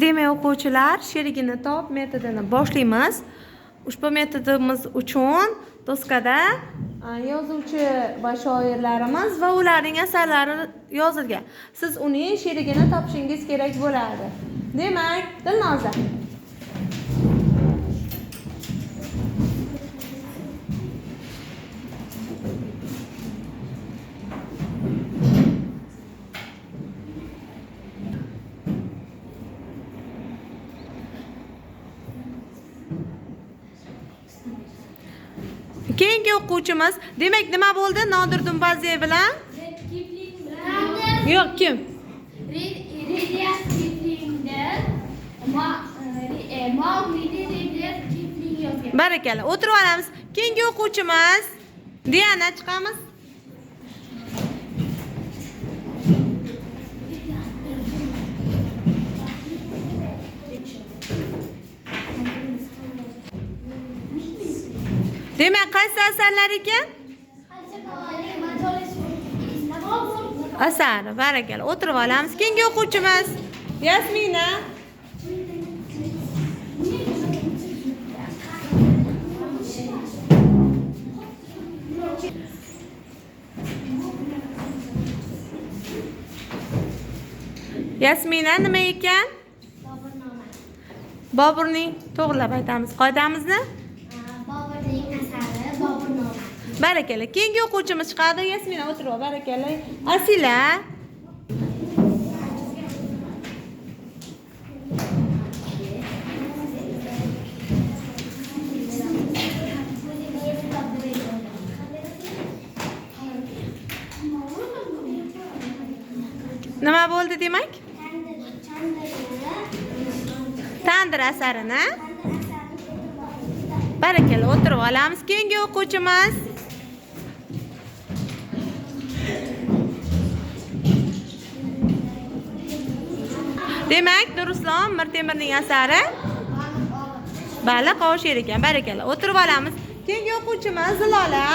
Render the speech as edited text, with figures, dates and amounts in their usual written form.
Demak, o'quvchilar, sherigini top metodini boshlaymiz. Ushbu metodimiz uchun doskada yozuvchi va shoirlarimiz va ularning asarlari yozilgan. Siz uning sherigini topishingiz kerak bo'ladi. Demak, Dilnoza. Keyingi o'quvchimiz, demak, nima bo'ldi? Nodir Dumbaziy bilan? Yo'q, kim? Barakalla. O'tirib olamiz. Keyingi o'quvchimiz Diana, chiqamiz. Demak, qaysi asarlar ekan? Asar, barakalla. O'tirib olamiz. Keyingi o'quvchimiz Yasmina. Yasmina nima ekan? Boburning, to'g'rilab aytamiz qoidamizni. Barakalla. Keyingi o'quvchimiz chiqadi. Yasmina o'tirib ol. Barakalla. Asila. Nima bo'ldi demak? Tandir asarini. Barakalla, o'tirib olamiz. Keyingi o'quvchimiz demak, Nurislom Mirtemirning asari Baliq oshir ekan. Barakalla, o'tirib olamiz. Keyingi o'quvchimiz Zilola.